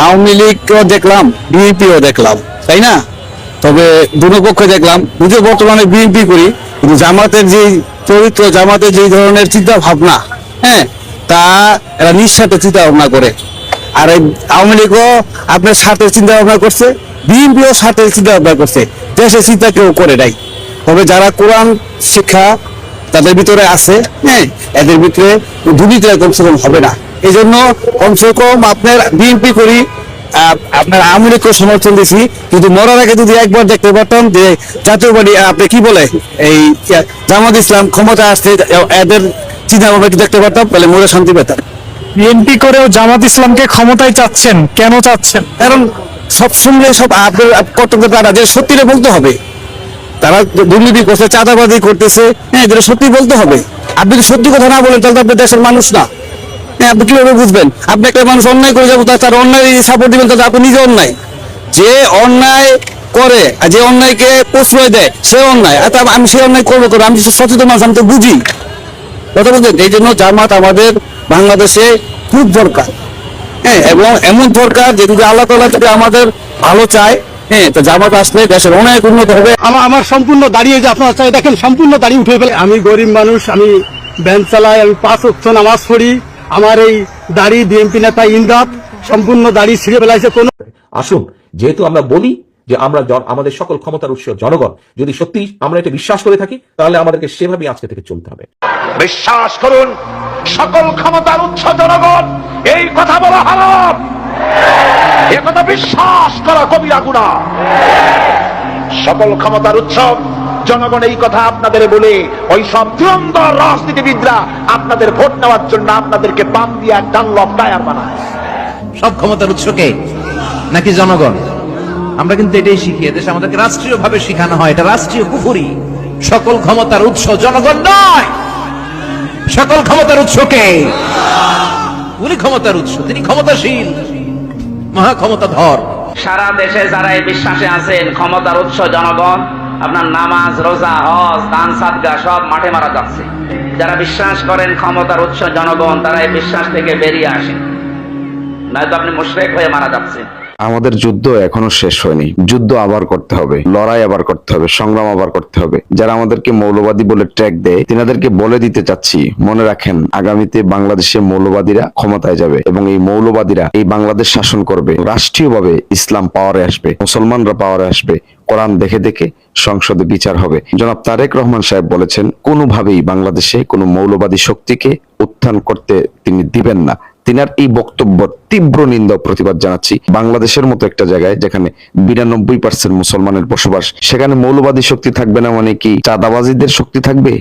আওয়ামী লীগকেও দেখলাম, বিএনপিও দেখলাম, তাই না? তবে দুটো পক্ষে দেখলাম। যদিও বর্তমানে বিএনপি করি, কিন্তু জামাতের যে চরিত্র, জামাতের যে ধরনের চিন্তা ভাবনা, হ্যাঁ, তা এরা নিঃস্বার্থে চিন্তা ভাবনা করে। আর এই আওয়ামী লীগও আপনার স্বার্থের চিন্তা ভাবনা করছে, বিএনপিও স্বার্থের চিন্তা ভাবনা করছে, দেশের চিন্তা কেউ করে নাই। তবে যারা কোরআন শিক্ষা তাদের ভিতরে আছে, হ্যাঁ, এদের ভিতরে দুর্নীতি কমসে কম হবে না। এই জন্য কমসে কম আপনার বিএনপি করি, আপনার আওয়ামী লীগকে সমর্থন দিছি, কিন্তু মরার আগে যদি একবার দেখতে পারতাম যে জাতীয় পার্টি আপনি কি বলে এই জামাত ইসলাম ক্ষমতা আসছে, এদের চিন্তা ভাবনা একটু দেখতে পারতাম, তাহলে মরে শান্তি পেতাম। বিএনপি করেও জামাত ইসলামকে ক্ষমতায় চাচ্ছেন, কেন চাচ্ছেন? কারণ সব শুনলে সব আপনার কর্তব্য তারা যে সত্যিটা বলতে হবে। তারা দুর্নীতি করছে, চাঁদাবাজি করতেছে, হ্যাঁ, এদের সত্যি বলতে হবে। আপনি যদি সত্যি কথা না বলেন তাহলে তো আপনি দেশের মানুষ না। হ্যাঁ, আপনি কিভাবে বুঝবেন? আপনি একটা মানুষ অন্যায় করে যাবো, তার অন্যায় সাপোর্ট দিবেন, তাহলে আপনি নিজে অন্যায়। যে অন্যায় করে আর যে অন্যায়কে প্রশ্রয় দেয় সে অন্যায়। আর আমি সেই অন্যায় করবো করবো, আমি সচেতন মানুষ, আমি তো বুঝি কথা বলতে। এই জন্য জামাত আমাদের বাংলাদেশে খুব দরকার, হ্যাঁ, এবং এমন দরকার যে যদি আল্লাহ তাআলা যদি আমাদের ভালো চায়, হ্যাঁ, তো জামাত আসলে দেশের অনেক উন্নত হবে। আমার সম্পূর্ণ দাঁড়িয়ে যে আপনারা চাই দেখেন, সম্পূর্ণ দাঁড়িয়ে উঠে ফেলে। আমি গরিব মানুষ, আমি ভ্যান চালাই, আমি 5 ওয়াক্ত নামাজ পড়ি। আমার এই দাড়ি বিএনপি নেতা ইমদাদ সম্পূর্ণ দাড়ি ছিঁড়ে ফেলাইছে। কোন আসুন, যেহেতু আমরা বলি যে আমরা আমাদের সকল ক্ষমতার উৎস জনগণ, যদি সত্যি আমরা এটা বিশ্বাস করে থাকি তাহলে আমাদেরকে সেভাবেই আজকে থেকে চলতে হবে। বিশ্বাস করুন, সকল ক্ষমতার উৎস জনগণ, এই কথা বলা হারাম, এ কথা বিশ্বাস করা কবিরা গুনাহ। সকল ক্ষমতার উৎস জনগণ, এই কথা আপনাদের বলে ওই সব ধুরন্ধর রাজনীতিবিদরা আপনাদের ভোট নেওয়ার জন্য আপনাদেরকে পাম দিয়ে ডানলপ টায়ার বানায়। সব ক্ষমতার উৎসকে নাকি জনগণ? আমরা কিন্তু এটাই শিখি, এদেশে আমাদেরকে রাষ্ট্রীয় ভাবে শিখানো হয়, এটা রাষ্ট্রীয় কুফরি। সকল ক্ষমতার উৎস জনগণ নয়, সকল ক্ষমতার উৎসকে উনি ক্ষমতার উৎস, তিনি ক্ষমতাশীল, মহা ক্ষমতাধর। সারা দেশে যারা এই বিশ্বাসে আছেন ক্ষমতার উৎস জনগণ, আপনার নামাজ, রোজা, হজ, দান, সাদগা সব মাঠে মারা যাচ্ছে। যারা বিশ্বাস করেন ক্ষমতার উৎস জনগণ, তারা এই বিশ্বাস থেকে বেরিয়ে আসেন, নয়তো আপনি মুশরিক হয়ে মারা যাচ্ছেন। আমাদের যুদ্ধ এখনো শেষ হয়নি, যুদ্ধ আবার করতে হবে, লড়াই আবার করতে হবে, সংগ্রাম আবার করতে হবে। যারা আমাদেরকে মৌলবাদী বলে ট্র্যাক দেয়, তিনাদেরকে বলে দিতে চাচ্ছি, মনে রাখেন আগামীতে বাংলাদেশে মৌলবাদীরা ক্ষমতায় যাবে এবং এই মৌলবাদীরা এই বাংলাদেশ শাসন করবে। রাষ্ট্রীয়ভাবে ইসলাম পাওয়ারে আসবে, মুসলমানরা পাওয়ারে আসবে, কোরআন দেখে দেখে সংসদে বিচার হবে। জনাব তারেক রহমান সাহেব বলেছেন কোনোভাবেই বাংলাদেশে কোনো মৌলবাদী শক্তিকে উত্থান করতে তিনি দিবেন না। তিনার এই বক্তব্য তীব্র নিন্দা প্রতিবাদ জানাচ্ছি। বাংলাদেশের মতো একটা জায়গায় যেখানে 92% মুসলমানের বসবাস, সেখানে মৌলবাদী শক্তি থাকবে না মানে কি চাঁদাবাজিদের শক্তি থাকবে?